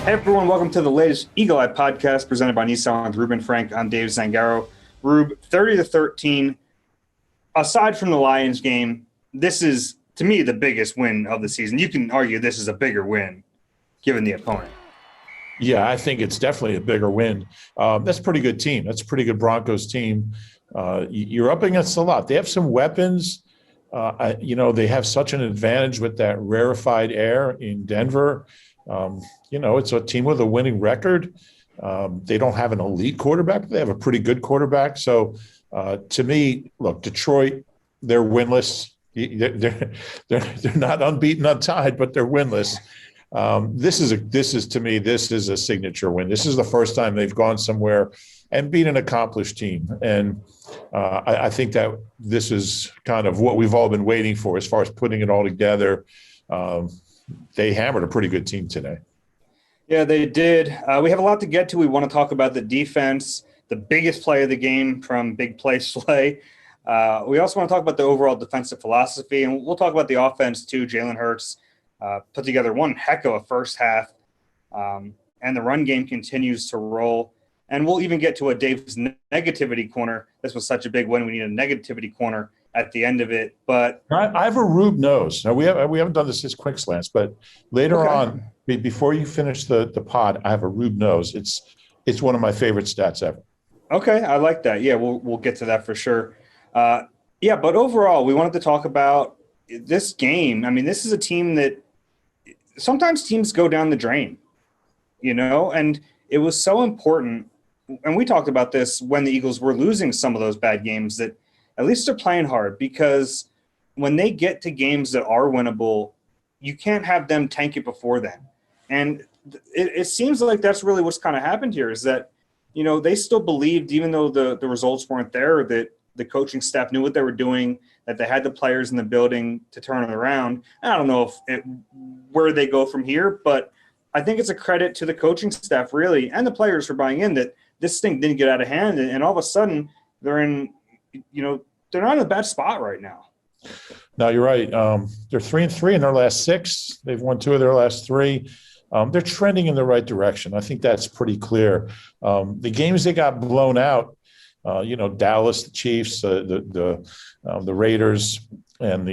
Hey everyone, welcome to the latest Eagle Eye podcast presented by Nissan with Reuben Frank. I'm Dave Zangaro. Rube, 30-13. Aside from the Lions game, this is, to me, the biggest win of the season. You can argue this is a bigger win given the opponent. Yeah, I think it's definitely a bigger win. That's a pretty good team. That's a pretty good Broncos team. You're up against a lot. They have some weapons. They have such an advantage with that rarefied air in Denver. It's a team with a winning record. They don't have an elite quarterback, but they have a pretty good quarterback. So to me, look, Detroit, they're winless. They're not unbeaten, untied, but they're winless. This is a signature win. This is the first time they've gone somewhere and beat an accomplished team. And I think that this is kind of what we've all been waiting for as far as putting it all together. They hammered a pretty good team today. Yeah, they did. We have a lot to get to. We want to talk about the defense, the biggest play of the game from Big Play Slay. We also want to talk about the overall defensive philosophy, and we'll talk about the offense too. Jalen Hurts put together one heck of a first half, and the run game continues to roll. And we'll even get to a Dave's negativity corner. This was such a big win. We need a negativity corner at the end of it. But I have a Rube nose. Now, we haven't done this as quick slants, but later on, before you finish the pod, I have a Rube nose. It's one of my favorite stats ever. Okay, I like that. Yeah, we'll get to that for sure. But overall, we wanted to talk about this game. I mean, this is a team that sometimes teams go down the drain, and it was so important. And we talked about this when the Eagles were losing some of those bad games, that at least they're playing hard, because when they get to games that are winnable, you can't have them tank it before then. And it seems like that's really what's kind of happened here, is that, they still believed, even though the results weren't there, that the coaching staff knew what they were doing, that they had the players in the building to turn it around. And I don't know where they go from here, but I think it's a credit to the coaching staff, really, and the players for buying in, that this thing didn't get out of hand. And all of a sudden they're in, they're not in a bad spot right now. No, you're right. They're 3-3 in their last 6. They've won 2 of their last 3. They're trending in the right direction. I think that's pretty clear. The games they got blown out, Dallas, the Chiefs, the Raiders, and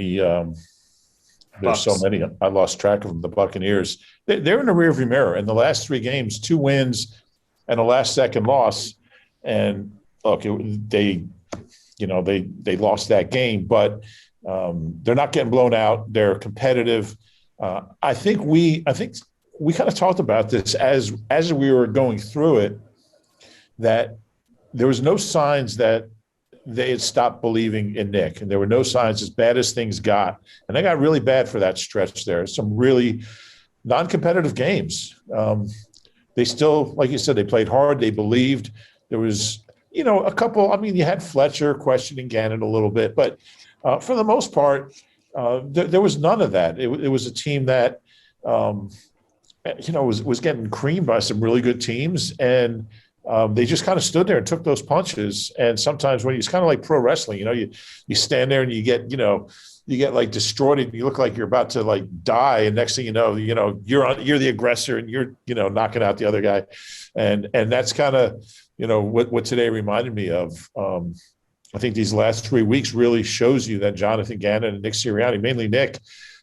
there's so many. I lost track of them. The Buccaneers. They're in the rearview mirror. In the last 3 games, 2 wins and a last-second loss. And look, they lost that game, but they're not getting blown out. They're competitive. I think we kind of talked about this as we were going through it, that there was no signs that they had stopped believing in Nick, and there were no signs, as bad as things got, and they got really bad for that stretch there. Some really non-competitive games. They still, like you said, they played hard. They believed. There was, a couple. I mean, you had Fletcher questioning Gannon a little bit, but for the most part, there was none of that. It was a team that, was getting creamed by some really good teams, and they just kind of stood there and took those punches. And sometimes when it's kind of like pro wrestling, you stand there and you get like destroyed and you look like you're about to like die. And next thing you know, you're the aggressor and you're, knocking out the other guy. And that's kind of, what today reminded me of. I think these last 3 weeks really shows you that Jonathan Gannon and Nick Sirianni, mainly Nick,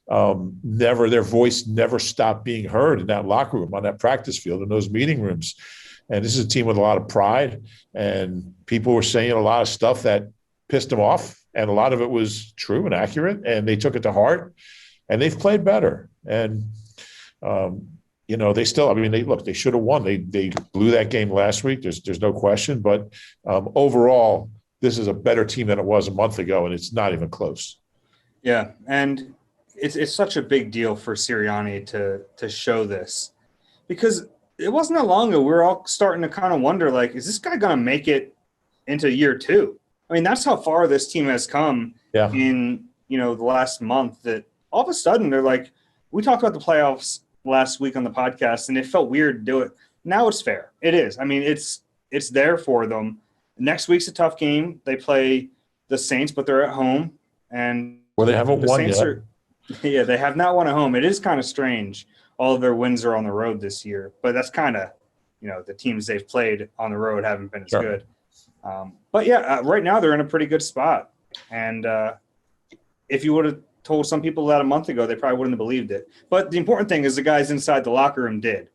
their voice never stopped being heard in that locker room, on that practice field, in those meeting rooms. And this is a team with a lot of pride, and people were saying a lot of stuff that pissed them off, and a lot of it was true and accurate, and they took it to heart, and they've played better. And, they still, they should have won. They blew that game last week. There's no question. But overall, this is a better team than it was a month ago, and it's not even close. Yeah, and it's such a big deal for Sirianni to show this, because it wasn't that long ago we were all starting to kind of wonder, like, is this guy going to make it into year 2? I mean, that's how far this team has come in, the last month, that all of a sudden they're like, we talked about the playoffs last week on the podcast, and it felt weird to do it. Now it's fair. It is. I mean, it's there for them. Next week's a tough game. They play the Saints, but they're at home. And they haven't won yet. They have not won at home. It is kind of strange. all of their wins are on the road this year. But that's kind of, the teams they've played on the road haven't been as good. But yeah, right now they're in a pretty good spot. And if you would have told some people that a month ago, they probably wouldn't have believed it. But the important thing is the guys inside the locker room did,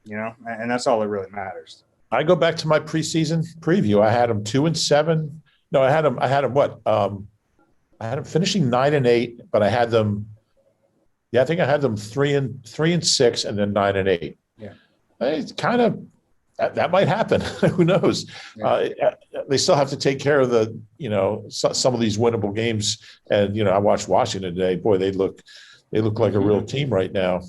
and that's all that really matters. I go back to my preseason preview. I had them 2-7. No, I had them what? I had them finishing 9-8, but I had them. Yeah, I think I had them 3-6, and then 9-8. Yeah, it's kind of that might happen. Who knows? Yeah. They still have to take care of the some of these winnable games. And I watched Washington today. Boy, they look like a real team right now,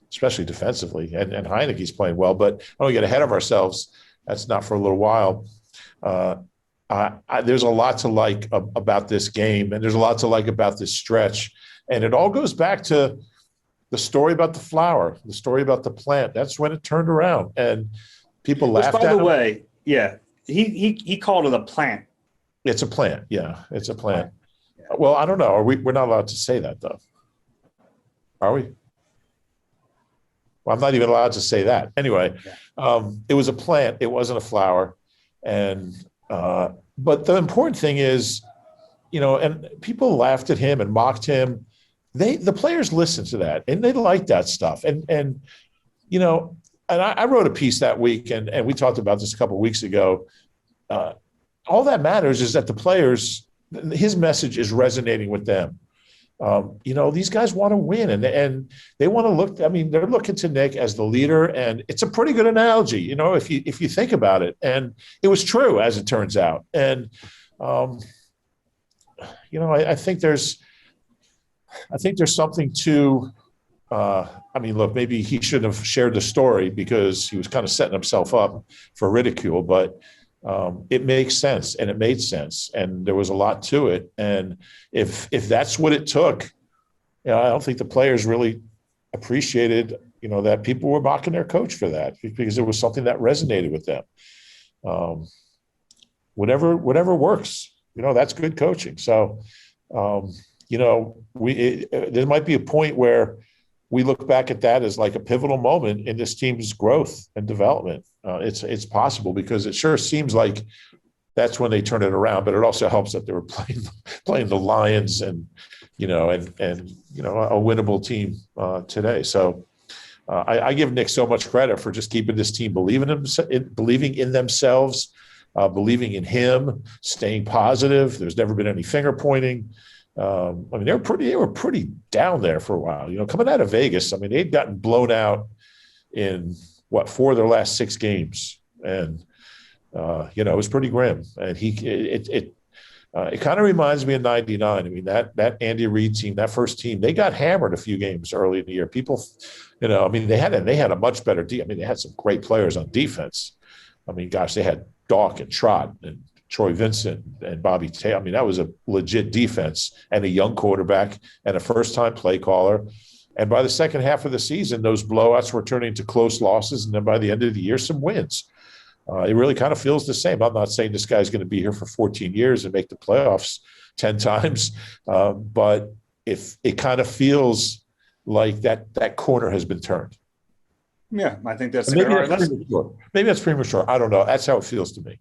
especially defensively. And Heineke's playing well, but I don't get ahead of ourselves. That's not for a little while. There's a lot to like about this game, and there's a lot to like about this stretch. And it all goes back to the story about the flower, the story about the plant. That's when it turned around, and people laughed at him. By the way, yeah, he called it a plant. It's a plant. Yeah, it's a plant. Yeah. Well, I don't know. We're not allowed to say that, though. Are we? Well, I'm not even allowed to say that. Anyway, it was a plant. It wasn't a flower. And but the important thing is, and people laughed at him and mocked him. The players listened to that, and they liked that stuff. And I wrote a piece that week, and we talked about this a couple of weeks ago. All that matters is that the players, his message is resonating with them. These guys want to win, and they want to look. I mean, they're looking to Nick as the leader, and it's a pretty good analogy, if you think about it. And it was true, as it turns out. And I think there's something to. Look, maybe he shouldn't have shared the story because he was kind of setting himself up for ridicule, but it makes sense, and it made sense, and there was a lot to it. And if that's what it took, I don't think the players really appreciated, that people were mocking their coach for that, because it was something that resonated with them. Whatever works, that's good coaching. So, there might be a point where we look back at that as like a pivotal moment in this team's growth and development. It's possible, because it sure seems like that's when they turn it around, but it also helps that they were playing the Lions and a winnable team today. So I give Nick so much credit for just keeping this team believing in themselves, believing in him, staying positive. There's never been any finger pointing. They were pretty down there for a while, coming out of Vegas. They'd gotten blown out in 4 of their last 6 games. And, it was pretty grim. And it kind of reminds me of 99. That Andy Reid team, that first team, they got hammered a few games early in the year. People, they had a much better they had some great players on defense. They had Dawk and Trott and Troy Vincent and Bobby Taylor. That was a legit defense, and a young quarterback and a first-time play caller. And by the second half of the season, those blowouts were turning to close losses, and then by the end of the year, some wins. It really kind of feels the same. I'm not saying this guy's going to be here for 14 years and make the playoffs 10 times, but if it kind of feels like that corner has been turned. Yeah, I think that's maybe that's premature. I don't know. That's how it feels to me.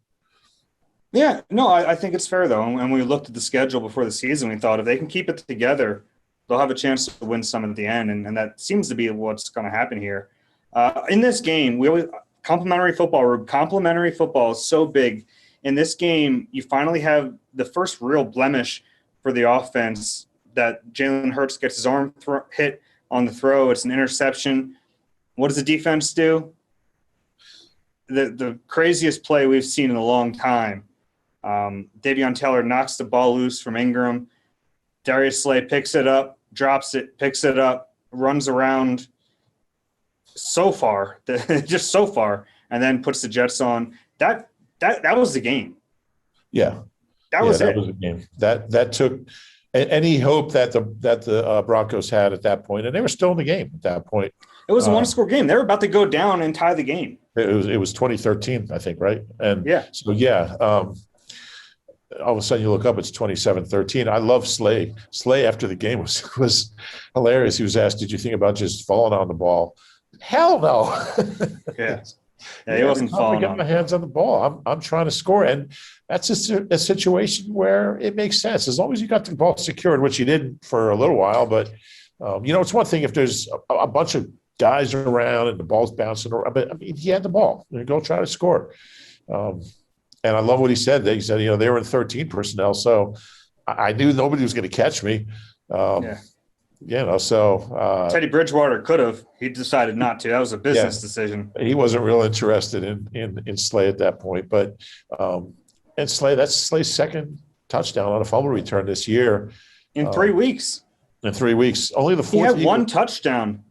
Yeah, no, I think it's fair, though. And when we looked at the schedule before the season, we thought if they can keep it together, they'll have a chance to win some at the end. And that seems to be what's going to happen here. In this game, complementary football is so big. In this game, you finally have the first real blemish for the offense, that Jalen Hurts gets his arm hit on the throw. It's an interception. What does the defense do? The craziest play we've seen in a long time. Davion Taylor knocks the ball loose from Ingram. Darius Slay picks it up, drops it, picks it up, runs around just so far, and then puts the Jets on. That was the game. Yeah, that was the game. That took any hope that the Broncos had at that point, and they were still in the game at that point. It was a one-score game. They were about to go down and tie the game. It was 2013, I think, right? And yeah. So yeah. all of a sudden you look up, it's 27-13. I love Slay. Slay after the game was hilarious. He was asked, "Did you think about just falling on the ball?" Hell no. Yeah. Yeah, he wasn't falling getting on my hands on the ball. I'm trying to score, and that's a situation where it makes sense as long as you got the ball secured, which you did for a little while. But it's one thing if there's a bunch of guys around and the ball's bouncing around. But I mean, he had the ball. Go try to score. And I love what he said. He said, they were in 13 personnel, so I knew nobody was going to catch me. Teddy Bridgewater could have. He decided not to. That was a business decision. He wasn't real interested in Slay at that point. But and Slay, that's Slay's second touchdown on a fumble return this year. In 3 weeks. In 3 weeks. Only the fourth. He had one touchdown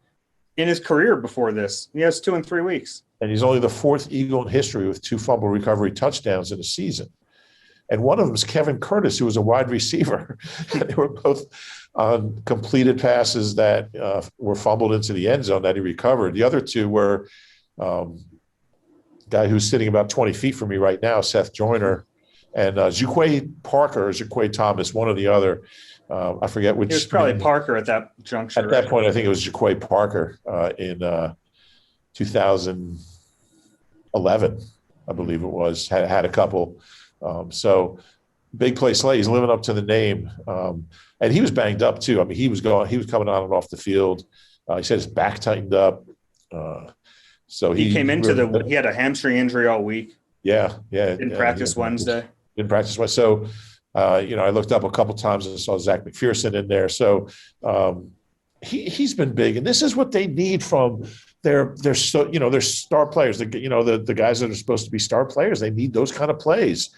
in his career before this. He has 2 in 3 weeks. And he's only the fourth Eagle in history with 2 fumble recovery touchdowns in a season. And one of them is Kevin Curtis, who was a wide receiver. They were both on completed passes that were fumbled into the end zone that he recovered. The other 2 were guy who's sitting about 20 feet from me right now, Seth Joyner, and Jaquay Parker or Jaquay Thomas, one or the other. I forget which. It was probably Parker at that juncture. At that point, I think it was Jaquay Parker in 2011, I believe it was, had a couple. So big play Slay. He's living up to the name. And he was banged up too. I mean, he was coming on and off the field. He said his back tightened up. So he came into he had a hamstring injury all week. Yeah. Didn't practice Wednesday. Didn't practice Wednesday. So, I looked up a couple times and saw Zach McPherson in there. So he's been big. And this is what they need from their star players. The guys that are supposed to be star players, they need those kind of plays.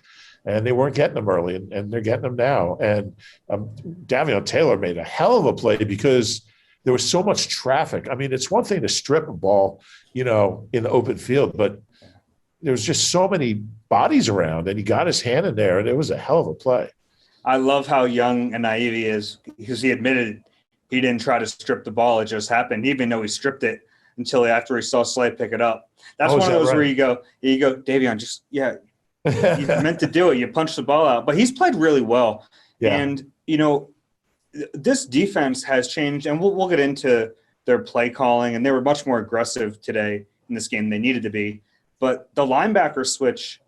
And they weren't getting them early, and they're getting them now. And Davion Taylor made a hell of a play because there was so much traffic. I mean, it's one thing to strip a ball, in the open field, but there was just so many bodies around, and he got his hand in there, and it was a hell of a play. I love how young and naive he is because he admitted he didn't try to strip the ball. It just happened, even though he stripped it until after he saw Slay pick it up. That's one of those where you go, Davion, you meant to do it. You punched the ball out. But he's played really well. Yeah. And, this defense has changed, and we'll get into their play calling, and they were much more aggressive today in this game than they needed to be. But the linebacker switch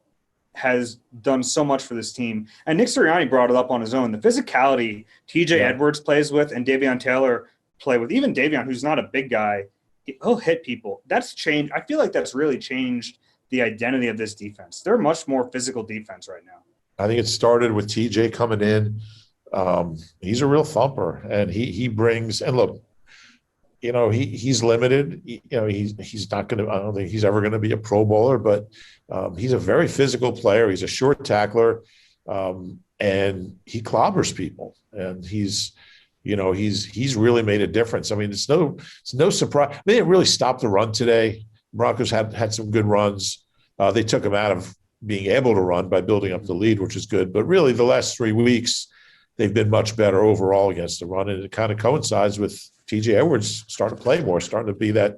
has done so much for this team. And Nick Sirianni brought it up on his own. The physicality TJ Edwards plays with and Davion Taylor play with, even Davion, who's not a big guy, he'll hit people. That's changed. I feel like that's really changed the identity of this defense. They're a much more physical defense right now. I think it started with TJ coming in. He's a real thumper, and he brings – and look, he's limited. He's not going to – I don't think he's ever going to be a Pro Bowler, but he's a very physical player. He's a short tackler, and he clobbers people. And he's really made a difference. I mean, it's no surprise. They didn't really stop the run today. Broncos had some good runs. They took him out of being able to run by building up the lead, which is good. But really, the last 3 weeks, they've been much better overall against the run, and it kind of coincides with TJ Edwards starting to play more, starting to be that,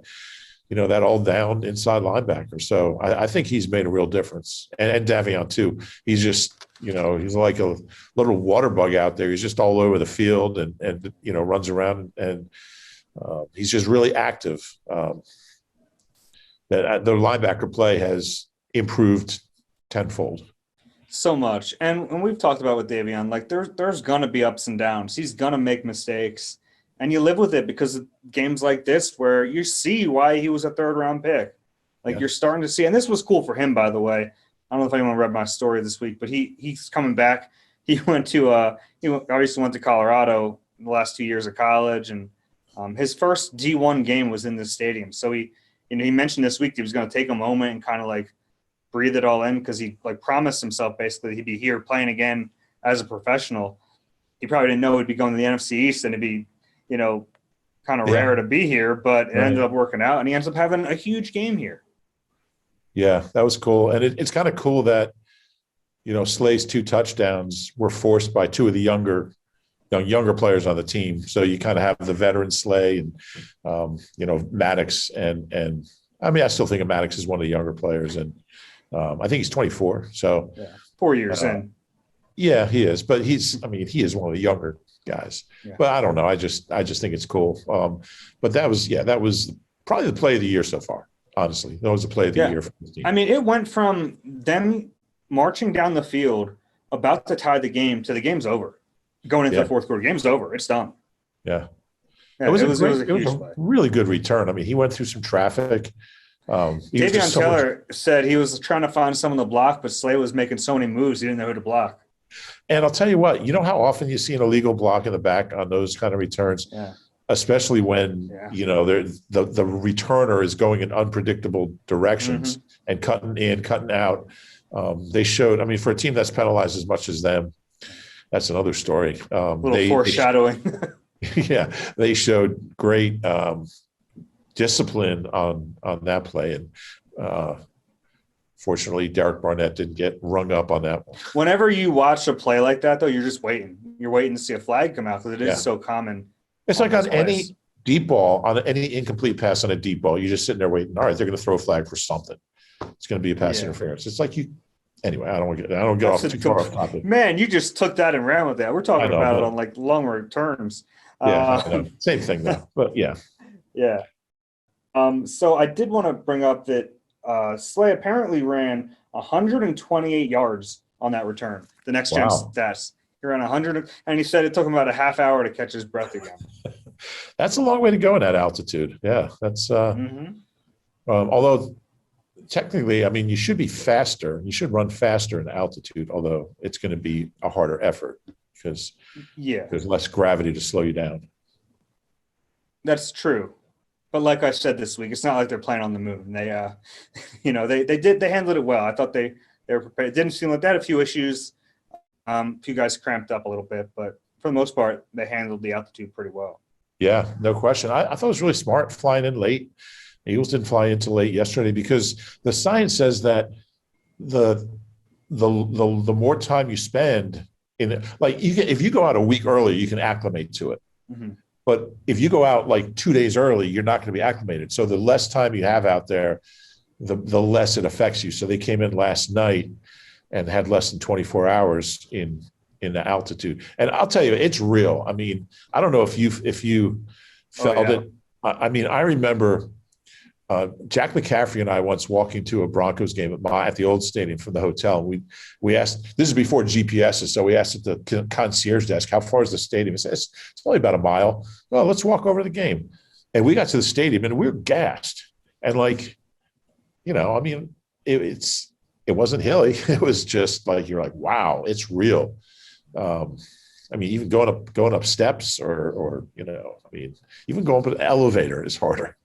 that all down inside linebacker. So I think he's made a real difference, and Davion too. He's just, he's like a little water bug out there. He's just all over the field and runs around, and he's just really active. That the linebacker play has improved tenfold. So much. And we've talked about with Davion, like there's going to be ups and downs. He's going to make mistakes, and you live with it because of games like this where you see why he was a 3rd-round pick. You're starting to see, and this was cool for him, by the way. I don't know if anyone read my story this week, but he's coming back. He went to he obviously went to Colorado in the last 2 years of college, and his first D1 game was in this stadium. So he mentioned this week he was going to take a moment and kind of breathe it all in because he promised himself basically he'd be here playing again as a professional. He probably didn't know he'd be going to the NFC East and it'd be, kind of rare to be here, but it ended up working out, and he ends up having a huge game here. Yeah, that was cool. And it's kind of cool that, Slay's 2 touchdowns were forced by 2 of the younger players on the team. So you kind of have the veteran Slay and, Maddox. And I mean, I still think of Maddox as one of the younger players. And I think he's 24. So 4 years in. Yeah, he is, but he is one of the younger guys. Yeah. But I don't know. I just think it's cool. But that was probably the play of the year so far. Honestly, that was the play of the Yeah. year for this team. I mean, it went from them marching down the field, about to tie the game, to the game's over. Going into the fourth quarter, game's over. It's done. Yeah. Yeah, It was a huge a play. really good return. I mean, he went through some traffic. Davion Taylor said he was trying to find someone to block, but Slay was making so many moves he didn't know who to block. And I'll tell you what, you know how often you see an illegal block in the back on those kind of returns, especially when the returner is going in unpredictable directions and cutting in, cutting out. They showed. I mean, for a team that's penalized as much as them, that's another story. Foreshadowing. They showed great discipline on that play, and fortunately, Derek Barnett didn't get rung up on that one. Whenever you watch a play like that, though, you're just waiting. You're waiting to see a flag come out because it is so common. It's like on any deep ball, on any incomplete pass on a deep ball, you're just sitting there waiting. All right, they're going to throw a flag for something. It's going to be a pass interference. It's like Anyway, I don't get off too far off topic. Man, you just took that and ran with that. We're talking about it on like longer terms. Yeah, same thing though. But yeah. Yeah. So I did want to bring up that Slay apparently ran 128 yards on that return. The next gen stats. He ran 100, and he said it took him about a half hour to catch his breath again. That's a long way to go in that altitude. Yeah, that's although technically, I mean, you should be faster. You should run faster in altitude, although it's going to be a harder effort because there's less gravity to slow you down. That's true. But like I said this week, it's not like they're playing on the moon. They, they handled it well. I thought they were prepared. It didn't seem like they had a few issues. A few guys cramped up a little bit, but for the most part, they handled the altitude pretty well. Yeah, no question. I thought it was really smart flying in late. The Eagles didn't fly in till late yesterday because the science says that the more time you spend in, like, if you go out a week early, you can acclimate to it. Mm-hmm. But if you go out like 2 days early, you're not going to be acclimated. So the less time you have out there, the less it affects you. So they came in last night and had less than 24 hours in the altitude. And I'll tell you, it's real. I mean, I don't know if you felt it. I mean, I remember Jack McCaffrey and I once walking to a Broncos game at the old stadium from the hotel. We asked, this is before GPSs, so we asked at the concierge desk, how far is the stadium? He said, it's only about a mile. Well, let's walk over the game. And we got to the stadium and we were gassed. And like, I mean, it wasn't hilly. It was just like, you're like, wow, it's real. I mean, even going up steps or I mean, even going up an elevator is harder.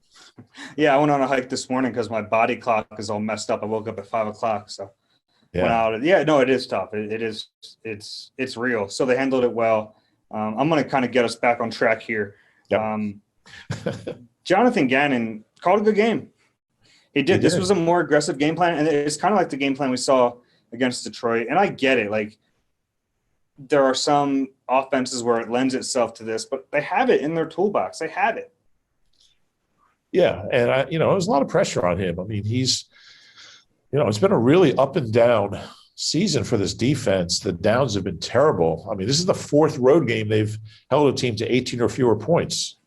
Yeah, I went on a hike this morning because my body clock is all messed up. I woke up at 5 o'clock, so went out. It is tough. It's real. So they handled it well. I'm going to kind of get us back on track here. Yep. Jonathan Gannon called a good game. He did. This was a more aggressive game plan, and it's kind of like the game plan we saw against Detroit. And I get it. Like, there are some offenses where it lends itself to this, but they have it in their toolbox. They have it. Yeah, and there's a lot of pressure on him. I mean, he's, it's been a really up and down season for this defense. The downs have been terrible. I mean, this is the fourth road game they've held a team to 18 or fewer points.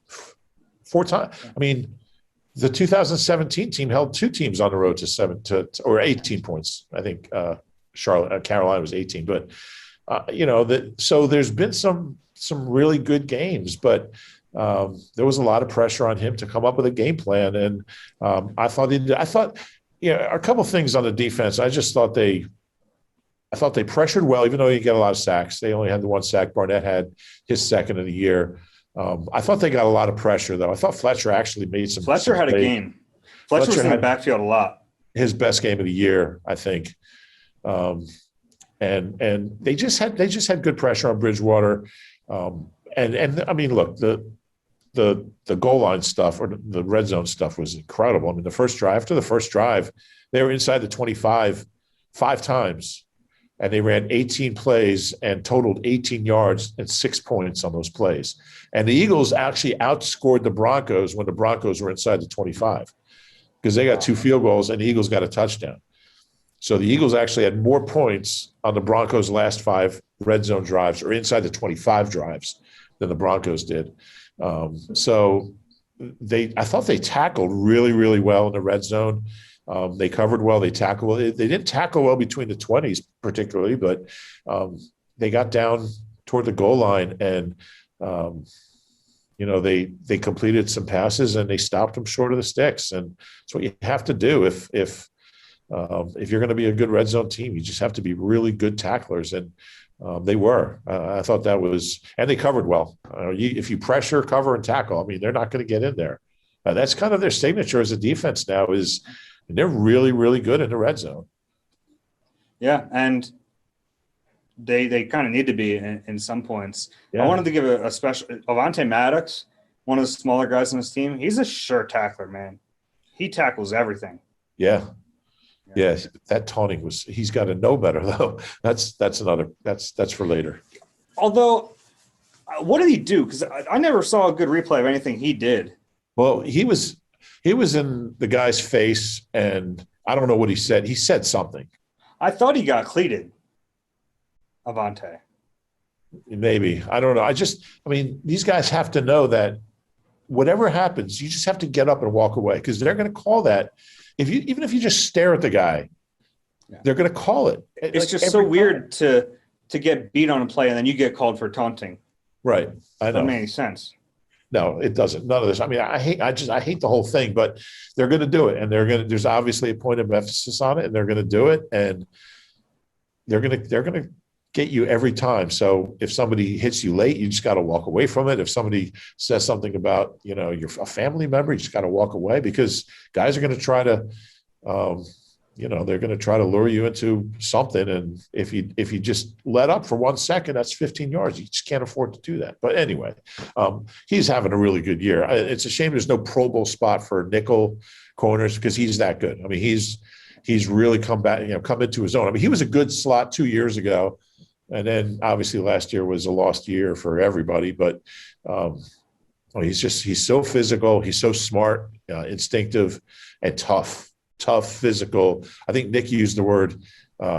4 times. I mean, the 2017 team held 2 teams on the road to 18 points. I think Carolina was 18, but so there's been some really good games, but there was a lot of pressure on him to come up with a game plan. And I thought a couple of things on the defense. I thought they pressured well, even though you get a lot of sacks. They only had the 1 sack. Barnett had his second of the year. I thought they got a lot of pressure, though. I thought Fletcher actually made some. Fletcher had a game. Fletcher was in the backfield a lot. His best game of the year, I think. And they just had good pressure on Bridgewater. And I mean, look, the goal line stuff or the red zone stuff was incredible. I mean, after the first drive, they were inside the 25 5 times, and they ran 18 plays and totaled 18 yards and 6 points on those plays. And the Eagles actually outscored the Broncos when the Broncos were inside the 25 because they got 2 field goals and the Eagles got a touchdown. So the Eagles actually had more points on the Broncos' last 5 red zone drives or inside the 25 drives than the Broncos did. So I thought they tackled really, really well in the red zone. They covered well. They tackled well. They didn't tackle well between the 20s particularly, but they got down toward the goal line and, they completed some passes and they stopped them short of the sticks. And that's what you have to do if you're going to be a good red zone team. You just have to be really good tacklers, and they were. I thought that was, and they covered well. If you pressure, cover, and tackle, I mean, they're not going to get in there. That's kind of their signature as a defense now. Is they're really, really good in the red zone. Yeah, and they kind of need to be in some points. Yeah. I wanted to give a special Avonte Maddox, one of the smaller guys on this team. He's a sure tackler, man. He tackles everything. Yeah. Yeah, that taunting he's got to know better though. That's for later. Although, what did he do? Because I never saw a good replay of anything he did. Well, he was in the guy's face, and I don't know what he said. He said something. I thought he got cleated. Avonte. Maybe. I don't know. I mean, these guys have to know that whatever happens, you just have to get up and walk away, because they're going to call that. Even if you just stare at the guy, they're going to call it. It's just so weird to get beat on a play and then you get called for taunting. Right. I know. Doesn't make any sense. No, it doesn't. None of this. I mean, I hate the whole thing, but they're going to do it, and there's obviously a point of emphasis on it, and they're going to do it, and they're going to get you every time. So if somebody hits you late, you just got to walk away from it. If somebody says something about, you're a family member, you just got to walk away, because guys are going to try to, they're going to try to lure you into something. And if you just let up for 1 second, that's 15 yards. You just can't afford to do that. But anyway, he's having a really good year. It's a shame there's no Pro Bowl spot for nickel corners, because he's that good. I mean, he's really come back, come into his own. I mean, he was a good slot 2 years ago. And then obviously last year was a lost year for everybody, but he's so physical. He's so smart, instinctive, and tough physical. I think Nick used the word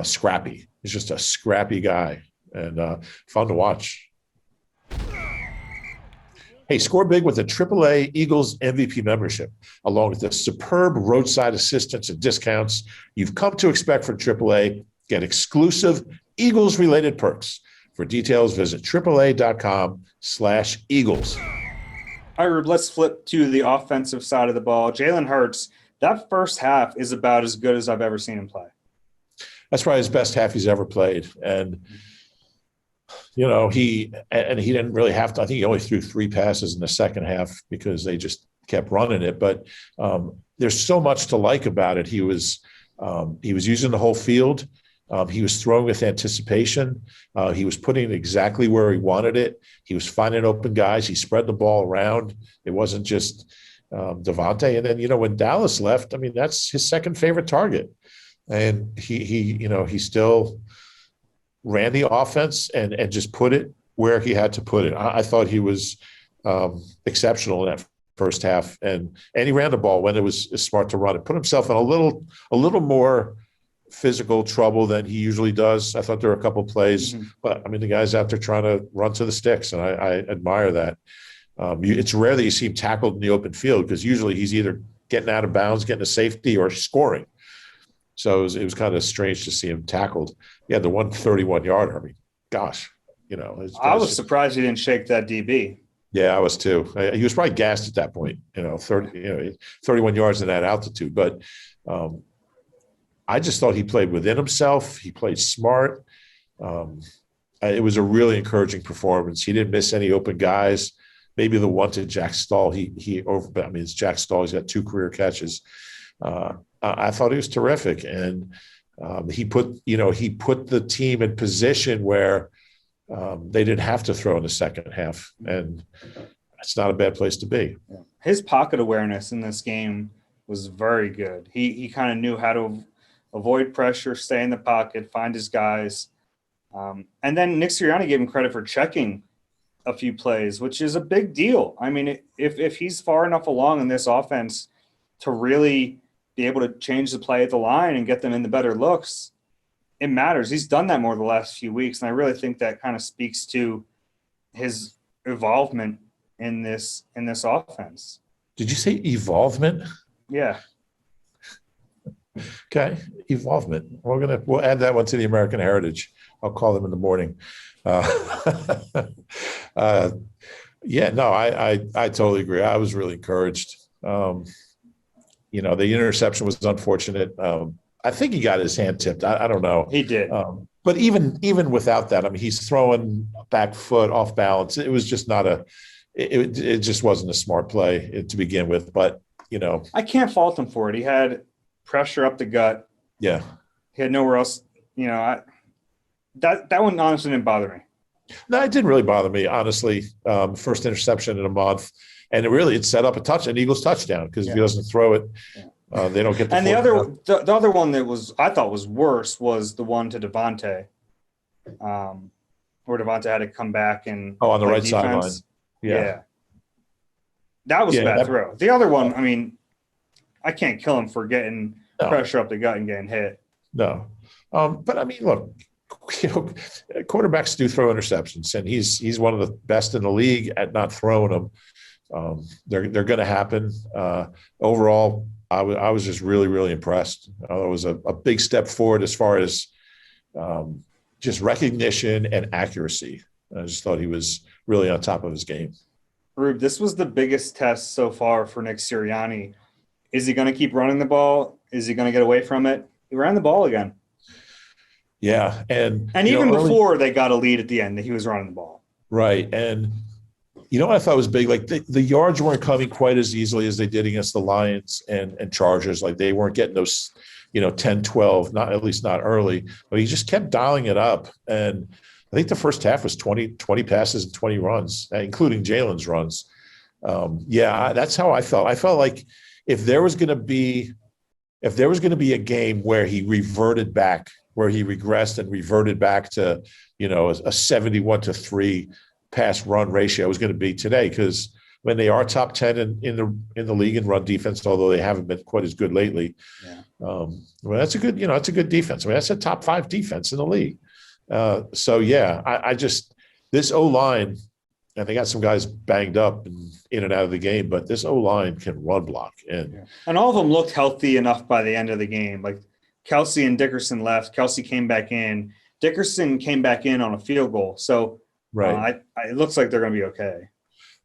scrappy. He's just a scrappy guy, and fun to watch. Hey, score big with a AAA Eagles MVP membership, along with the superb roadside assistance and discounts you've come to expect from AAA. Get exclusive Eagles-related perks. For details, visit AAA.com/Eagles. All right, Rube, let's flip to the offensive side of the ball. Jalen Hurts, that first half is about as good as I've ever seen him play. That's probably his best half he's ever played. And, he didn't really have to. I think he only threw 3 passes in the second half because they just kept running it. But there's so much to like about it. He was using the whole field. He was throwing with anticipation. He was putting it exactly where he wanted it. He was finding open guys. He spread the ball around. It wasn't just Devontae. And then, when Dallas left, I mean, that's his second favorite target. And he still ran the offense and just put it where he had to put it. I thought he was exceptional in that first half. And he ran the ball when it was smart to run it. Put himself in a little more physical trouble than he usually does. I thought there were a couple of plays, but I mean, the guy's out there trying to run to the sticks, and I admire that. It's rare that you see him tackled in the open field, because usually he's either getting out of bounds, getting a safety, or scoring. So it was kind of strange to see him tackled. He had the 131-yarder. I mean, gosh, I was surprised he didn't shake that DB. Yeah, I was too. He was probably gassed at that point. 31 yards in that altitude, but. I just thought he played within himself. He played smart. It was a really encouraging performance. He didn't miss any open guys. Maybe the one to Jack Stahl. It's Jack Stahl. He's got 2 career catches. I thought he was terrific, and he put the team in position where they didn't have to throw in the second half, and it's not a bad place to be. His pocket awareness in this game was very good. He kind of knew how to avoid pressure, stay in the pocket, find his guys. And then Nick Sirianni gave him credit for checking a few plays, which is a big deal. I mean, if he's far enough along in this offense to really be able to change the play at the line and get them in the better looks, it matters. He's done that more the last few weeks, and I really think that kind of speaks to his involvement in this offense. Did you say evolvement? Yeah. Okay, evolvement. We'll add that one to the American heritage. I'll call them in the morning. Uh, yeah, no, I totally agree. I was really encouraged. The interception was unfortunate. I think he got his hand tipped. I don't know. He did. But even without that, I mean, he's throwing back foot off balance. It was just not it just wasn't a smart play to begin with. But, I can't fault him for it. He had pressure up the gut. Yeah. He had nowhere else. That one honestly didn't bother me. No, it didn't really bother me, honestly. First interception in a month. And it set up an Eagles touchdown because if he doesn't throw it, they don't get the And the other one that I thought was worse was the one to Devontae, where Devontae had to come back and on the right sideline. Yeah. That was a bad throw. The other one, I mean, I can't kill him for getting pressure up the gut and getting hit. No. But I mean, look, quarterbacks do throw interceptions, and he's one of the best in the league at not throwing them. They're going to happen. Overall, I was just really, really impressed. It was a big step forward as far as just recognition and accuracy. I just thought he was really on top of his game. Rube, this was the biggest test so far for Nick Sirianni. Is he going to keep running the ball? Is he going to get away from it? He ran the ball again. Yeah, and even before they got a lead at the end, he was running the ball. Right, and what I thought was big, like the yards weren't coming quite as easily as they did against the Lions and Chargers. Like they weren't getting those, 10, 12, at least not early, but he just kept dialing it up. And I think the first half was 20 passes and 20 runs, including Jalen's runs. That's how I felt. I felt like if there was going to be a game where he reverted back, where he regressed and reverted back to, a 71-3 pass run ratio was going to be today, because when they are top 10 in the league in run defense, although they haven't been quite as good lately. Yeah. That's a good, it's a good defense. I mean, that's a top 5 defense in the league. I just, this O-line, and they got some guys banged up and in and out of the game, but this O-line can run block. And all of them looked healthy enough by the end of the game. Like Kelsey and Dickerson left. Kelsey came back in. Dickerson came back in on a field goal. So right. It looks like they're going to be okay.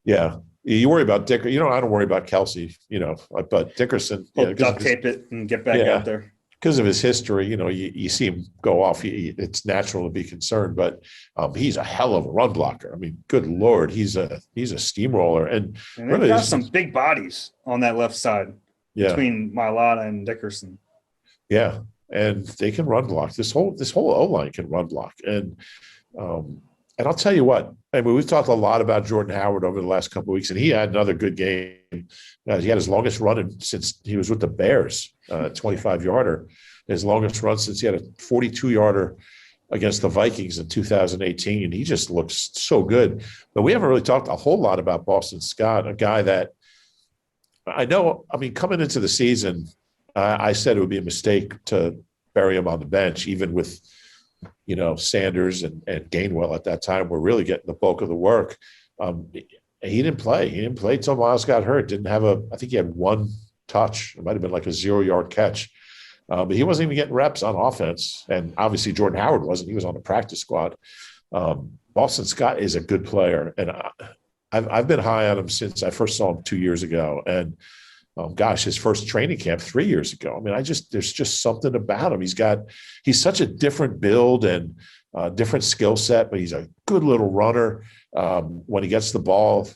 Yeah. You worry about Dickerson. I don't worry about Kelsey, but Dickerson. Duct tape it and get back out there. Because of his history, you see him go off. It's natural to be concerned, but he's a hell of a run blocker. I mean, good Lord, he's a steamroller. And they've got some big bodies on that left side between Mailata and Dickerson. Yeah, and they can run block. This whole O-line can run block. And I'll tell you what, I mean, we've talked a lot about Jordan Howard over the last couple of weeks, and he had another good game. He had his longest run since he was with the Bears, 25-yarder. His longest run since he had a 42-yarder against the Vikings in 2018. He just looks so good. But we haven't really talked a whole lot about Boston Scott, a guy that I know, I mean, coming into the season, I said it would be a mistake to bury him on the bench, even with Sanders and Gainwell at that time were really getting the bulk of the work. He didn't play. He didn't play until Miles got hurt. I think he had one touch. It might have been like a 0-yard catch. But he wasn't even getting reps on offense. And obviously Jordan Howard wasn't. He was on the practice squad. Boston Scott is a good player. And I've been high on him since I first saw him 2 years ago. And his first training camp 3 years ago. I mean, there's just something about him. He's such a different build and different skill set, but he's a good little runner. When he gets the ball,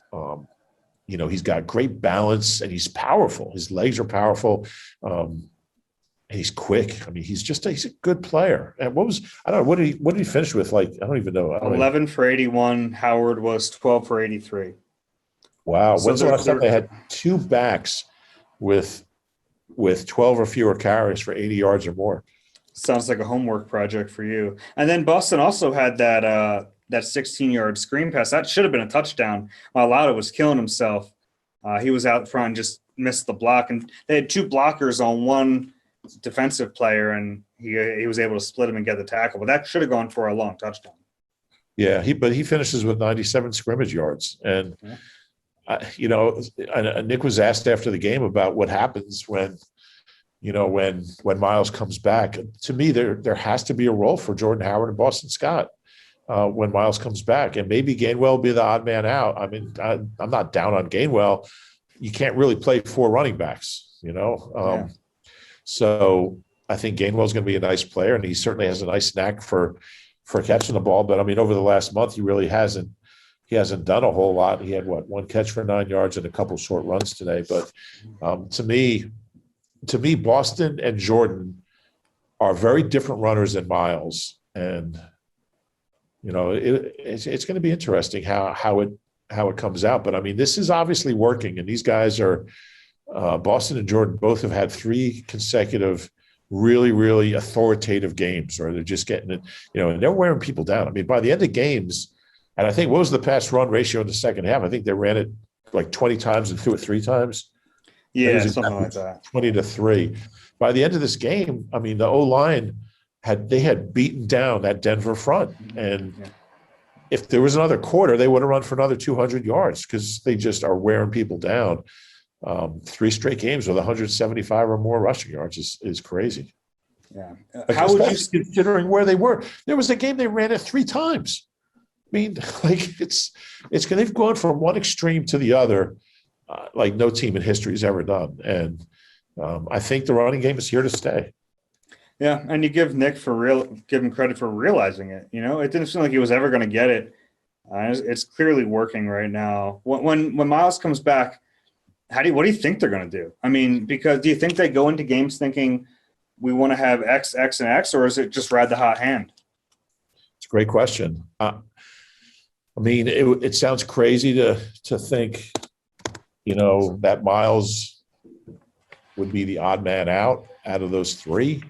he's got great balance and he's powerful. His legs are powerful. And he's quick. I mean, he's a good player. And what did he finish with? Like, I don't even know. 11 for 81. Howard was 12 for 83. Wow. When's the last time they had two backs with 12 or fewer carries for 80 yards or more? Sounds like a homework project for you. And then Boston also had that 16-yard screen pass. That should have been a touchdown. While Lauda was killing himself, he was out front and just missed the block. And they had two blockers on one defensive player, and he was able to split him and get the tackle, but that should have gone for a long touchdown. Yeah, he finishes with 97 scrimmage yards. And, Nick was asked after the game about what happens when Miles comes back. To me, there has to be a role for Jordan Howard and Boston Scott when Miles comes back. And maybe Gainwell will be the odd man out. I mean, I'm not down on Gainwell. You can't really play 4 running backs, So I think Gainwell's going to be a nice player, and he certainly has a nice knack for catching the ball. But I mean, over the last month, he hasn't done a whole lot. He had one catch for 9 yards and a couple short runs today. But to me, Boston and Jordan are very different runners than Miles, and it's going to be interesting how it comes out. But I mean, this is obviously working, and these guys are Boston and Jordan both have had 3 consecutive really, really authoritative games, or they're just getting it, and they're wearing people down. I mean, by the end of games, and I think what was the pass run ratio in the second half? I think they ran it like 20 times and threw it 3 times. Yeah, something like that. 20-3. By the end of this game, I mean, the O-line had beaten down that Denver front. And if there was another quarter, they would have run for another 200 yards because they just are wearing people down. 3 straight games with 175 or more rushing yards is crazy. Yeah. How would you, considering where they were? There was a game they ran it 3 times. I mean, like they've gone from one extreme to the other, like no team in history has ever done. And I think the running game is here to stay. Yeah, and you give him credit for realizing it. It didn't seem like he was ever going to get it. It's clearly working right now. When Miles comes back, what do you think they're going to do? I mean, because do you think they go into games thinking we want to have X, X, and X, or is it just ride the hot hand? It's a great question. I mean, it sounds crazy to think, that Miles would be the odd man out of those 3,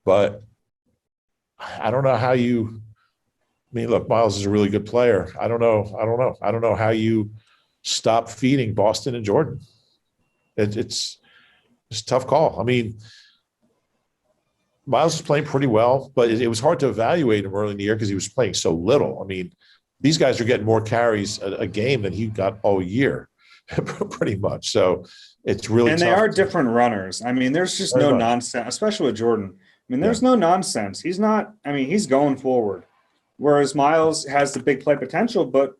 but I don't know how you. I mean, look, Miles is a really good player. I don't know how you stop feeding Boston and Jordan. It's a tough call. I mean, Miles is playing pretty well, but it was hard to evaluate him early in the year because he was playing so little. I mean, these guys are getting more carries a game than he got all year, pretty much. So it's really and tough. They are different runners. I mean, there's just no nonsense, especially with Jordan. I mean, there's no nonsense. He's not. I mean, he's going forward, whereas Miles has the big play potential, but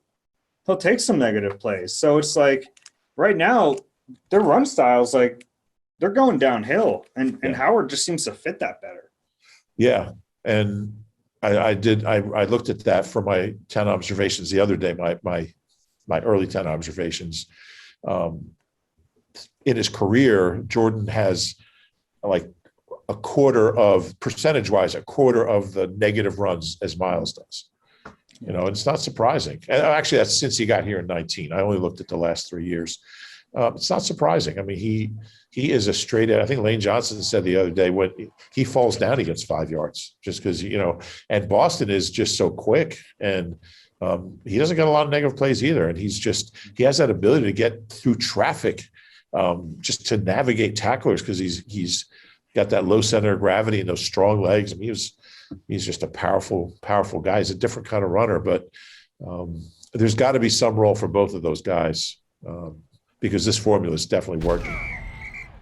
he'll take some negative plays. So it's like right now their run styles, like they're going downhill, and Howard just seems to fit that better. Yeah, and I looked at that for my 10 observations the other day. My early 10 observations. In his career, Jordan has like percentage-wise, a quarter of the negative runs as Miles does. And it's not surprising. And actually, that's since he got here in 19. I only looked at the last 3 years. It's not surprising. I mean, he is a straight. I think Lane Johnson said the other day when he falls down, he gets 5 yards just because And Boston is just so quick, and he doesn't get a lot of negative plays either. And he has that ability to get through traffic, just to navigate tacklers because he's got that low center of gravity and those strong legs. I mean, he's just a powerful guy. He's a different kind of runner, but there's got to be some role for both of those guys because this formula is definitely working.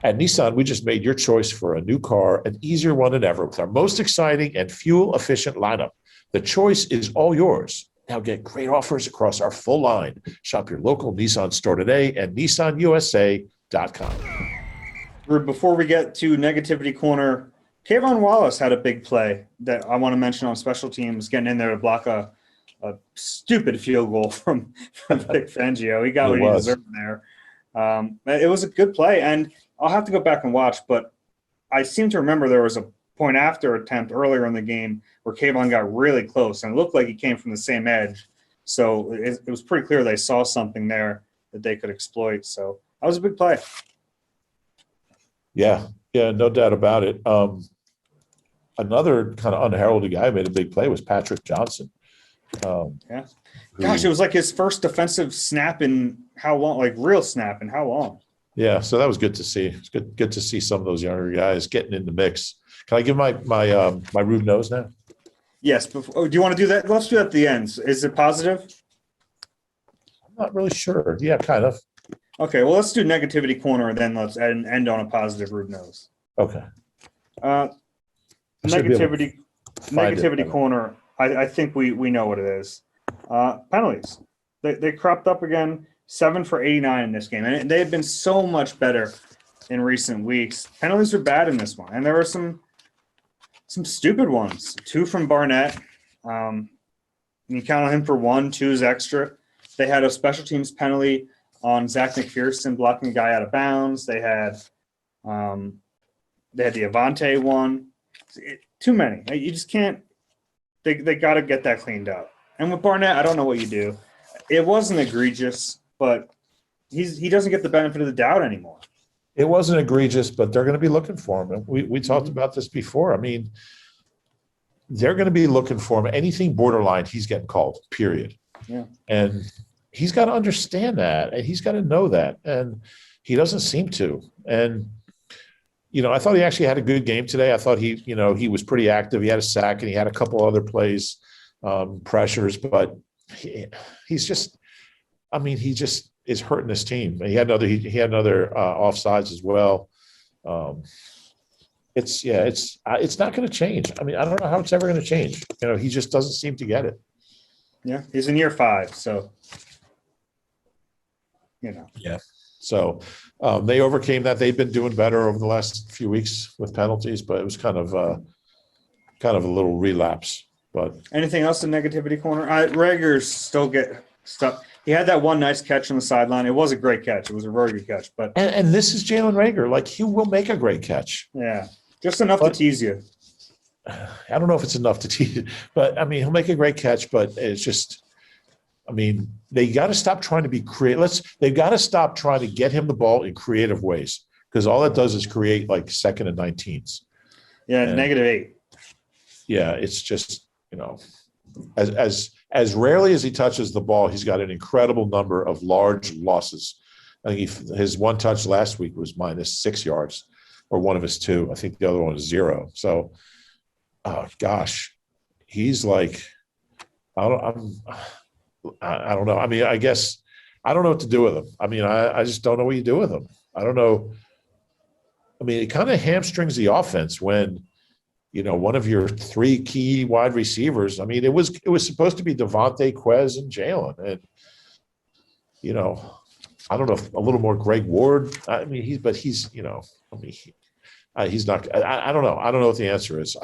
At Nissan, we just made your choice for a new car an easier one than ever with our most exciting and fuel-efficient lineup. The choice is all yours. Now get great offers across our full line. Shop your local Nissan store today at nissanusa.com. Before we get to Negativity Corner, Kayvon Wallace had a big play that I want to mention on special teams, getting in there to block a stupid field goal from Vic Fangio. He got what he deserved there. It was a good play, and I'll have to go back and watch, but I seem to remember there was a point after attempt earlier in the game where Kayvon got really close, and it looked like he came from the same edge. So it was pretty clear they saw something there that they could exploit. So that was a big play. Yeah, no doubt about it. Another kind of unheralded guy who made a big play was Patrick Johnson. Gosh, it was like his first defensive snap in how long? Like real snap in how long? Yeah, so that was good to see. It's good to see some of those younger guys getting in the mix. Can I give my Rube nose now? Yes. Before, do you want to do that? Let's do that at the end. Is it positive? I'm not really sure. Yeah, kind of. Okay. Well, let's do negativity corner, and then let's end on a positive Rube nose. Okay. Uh, I should be able to negativity find it. negativity corner. I think we know what it is. Penalties. They cropped up again. 7 for 89 in this game, and they have been so much better in recent weeks. Penalties are bad in this one, and there were some stupid ones. 2 from Barnett. You count on him for 1. 2 is extra. They had a special teams penalty on Zach McPherson blocking a guy out of bounds. They had the Avante one. Too many. You just can't. They got to get that cleaned up. And with Barnett, I don't know what you do. It wasn't egregious, but he doesn't get the benefit of the doubt anymore. It wasn't egregious, but they're going to be looking for him. We talked about this before. I mean, they're going to be looking for him. Anything borderline, he's getting called, period. Yeah. And he's got to understand that, and he's got to know that. And he doesn't seem to. And, I thought he actually had a good game today. I thought he was pretty active. He had a sack, and he had a couple other plays, pressures, but he's just is hurting his team. He had another offsides as well. It's not going to change. I mean, I don't know how it's ever going to change. He just doesn't seem to get it. Yeah, he's in year 5, so Yeah. So they overcame that. They've been doing better over the last few weeks with penalties, but it was kind of a little relapse. But anything else in negativity corner? Rager's still get stuck. He had that one nice catch on the sideline. It was a great catch. It was a very good catch. But and this is Jalen Reagor. Like, he will make a great catch. Yeah, just enough to tease you. I don't know if it's enough to tease, but I mean, he'll make a great catch. But it's just, I mean, they got to stop trying to be creative. They've got to stop trying to get him the ball in creative ways, because all that does is create like 2nd and 19s. Yeah, and -8. Yeah, it's just, as rarely as he touches the ball, he's got an incredible number of large losses. I think his one touch last week was -6 yards, or one of his 2. I think the other one was 0. So, gosh, he's like, I don't know. I mean, I guess I don't know what to do with him. I mean, I just don't know what you do with him. I don't know. I mean, it kind of hamstrings the offense when, one of your 3 key wide receivers. I mean, it was supposed to be Devontae, Quez, and Jalen. And, I don't know if a little more Greg Ward. I mean, he's not. I don't know. I don't know what the answer is.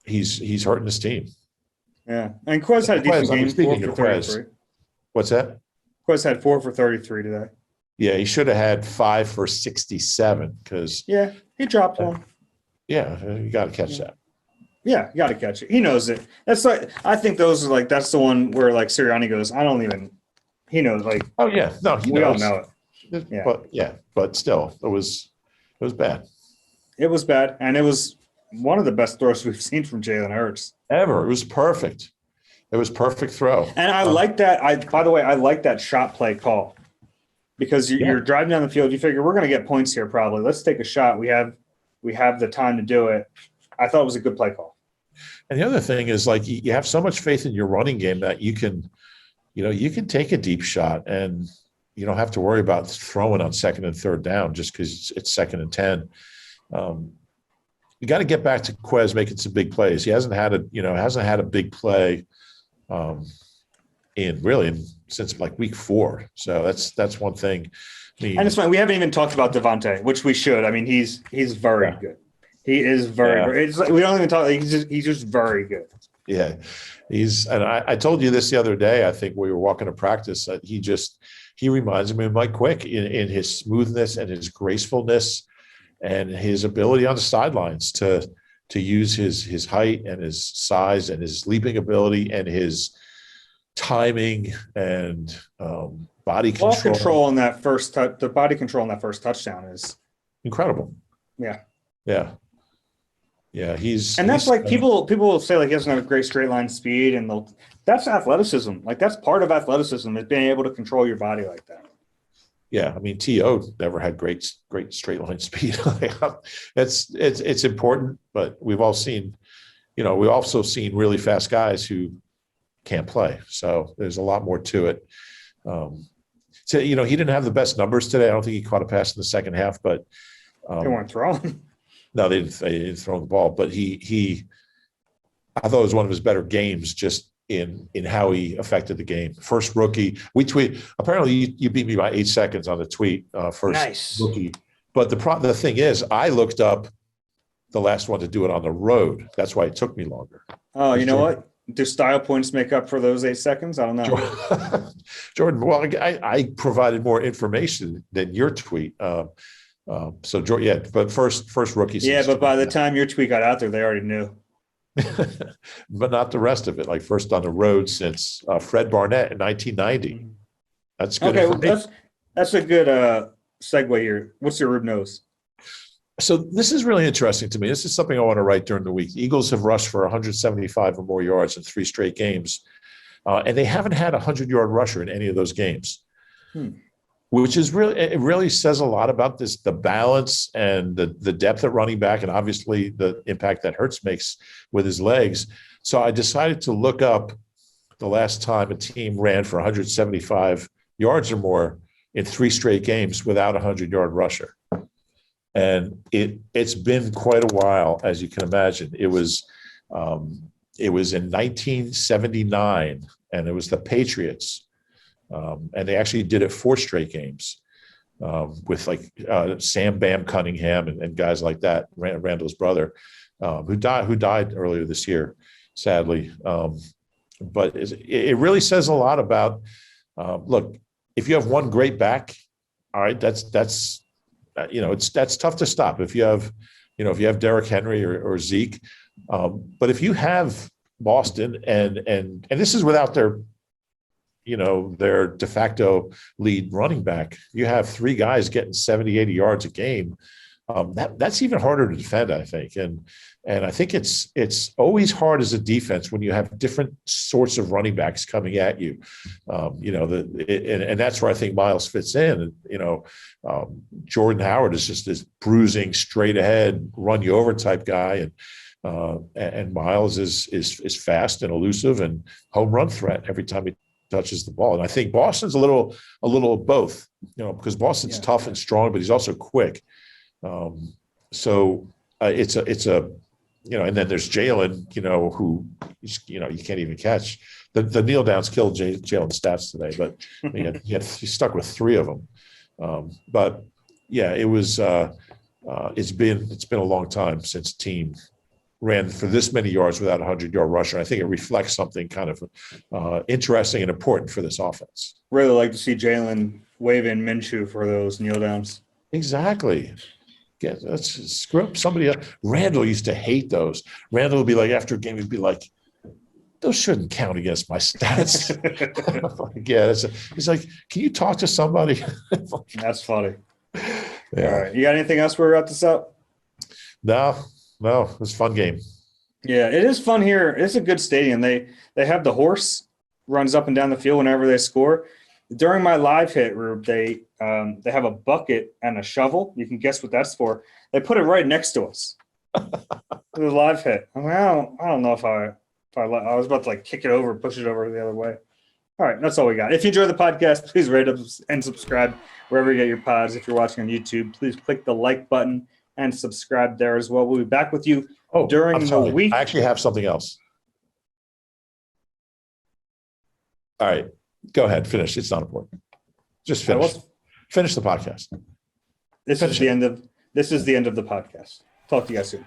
He's hurting his team. Yeah, and Quez had a decent game. Speaking of Quez, what's that? Quez had 4 for 33 today. Yeah, he should have had 5 for 67 because. Yeah, he dropped one. Yeah, you got to catch that. Yeah, you got to catch it. He knows it. That's like, I think those are like, that's the one where like Sirianni goes, he knows, like. Oh yeah, no, he knows. We all know it. Yeah. But still, it was bad. It was bad, and it was one of the best throws we've seen from Jalen Hurts ever. It was perfect. It was perfect throw. And I like that. By the way, I like that shot play call, because you're driving down the field. You figure we're going to get points here probably. Let's take a shot. We have the time to do it. I thought it was a good play call. And the other thing is, like, you have so much faith in your running game that you can take a deep shot, and you don't have to worry about throwing on 2nd and 3rd down just because it's 2nd and 10. You got to get back to Quez making some big plays. He hasn't had a big play since like week 4. So that's one thing. I mean, and it's fine. We haven't even talked about Devontae, which we should. I mean, he's very good. He is very good. It's like, we don't even talk. He's just very good. Yeah, and I told you this the other day. I think we were walking to practice. He reminds me of Mike Quick in his smoothness and his gracefulness and his ability on the sidelines to use his height and his size and his leaping ability and his timing and body control. Ball control on that first the body control on that first touchdown is incredible. Yeah. That's like people will say like he doesn't have a great straight line speed, and that's athleticism. Like, that's part of athleticism, is being able to control your body like that. Yeah, I mean, T.O. never had great straight line speed. It's important, but we've also seen really fast guys who can't play. So there's a lot more to it. So, he didn't have the best numbers today. I don't think he caught a pass in the second half, but They weren't throwing. no, they didn't throw the ball. But I thought it was one of his better games, just in how he affected the game. First rookie, we tweet. Apparently, you beat me by 8 seconds on the tweet. First Nice. rookie, but the thing is, I looked up the last one to do it on the road. That's why it took me longer. Oh, you know what? Do style points make up for those 8 seconds? I don't know. Jordan, well, I provided more information than your tweet. So, Jordan, yeah, but first rookie. Yeah, but by the time your tweet got out there, they already knew. But not the rest of it. Like first on the road since Fred Barnett in 1990. That's good. Okay, well, that's a good segue here. What's your Rube nose? So this is really interesting to me. This is something I want to write during the week. The Eagles have rushed for 175 or more yards in 3 straight games, and they haven't had a 100-yard rusher in any of those games, which is really says a lot about the balance and the depth at running back, and obviously the impact that Hurts makes with his legs. So I decided to look up the last time a team ran for 175 yards or more in 3 straight games without a 100-yard rusher. And it's been quite a while, as you can imagine. It was in 1979, and it was the Patriots, and they actually did it 4 straight games with Sam Bam Cunningham and guys like that, Randall's brother, who died earlier this year, sadly. But it really says a lot about look. If you have one great back, all right, that's tough to stop. If you have Derrick Henry or Zeke, but if you have Boston and this is without their de facto lead running back, you have 3 guys getting 70, 80 yards a game. That's even harder to defend, I think. And I think it's always hard as a defense when you have different sorts of running backs coming at you. And that's where I think Miles fits in. Jordan Howard is just this bruising, straight ahead, run you over type guy, and Miles is fast and elusive and home run threat every time he touches the ball. And I think Boston's a little of both, because Boston's tough and strong, but he's also quick. And then there's Jalen, who, you can't even catch. The kneel downs killed Jalen's stats today, but he stuck with 3 of them. But yeah, it's been a long time since a team ran for this many yards without a 100-yard rusher. I think it reflects something kind of interesting and important for this offense. Really like to see Jalen wave in Minshew for those kneel downs. Exactly. Let's screw up somebody else. Randall used to hate those. Randall would be like, after a game, he'd be like, those shouldn't count against my stats. He's like, can you talk to somebody? That's funny. Yeah. All right. You got anything else before we wrap this up? No, it was a fun game. Yeah, it is fun here. It's a good stadium. They have the horse runs up and down the field whenever they score. During my live hit, Rube, they have a bucket and a shovel. You can guess what that's for. They put it right next to us. The live hit. I don't know if I was about to kick it over, push it over the other way. All right, that's all we got. If you enjoy the podcast, please rate and subscribe wherever you get your pods. If you're watching on YouTube, please click the like button and subscribe there as well. We'll be back with you during the week. I actually have something else. All right. Go ahead. Finish. It's not important. Just finish. Finish the podcast. This is the end of the podcast. Talk to you guys soon.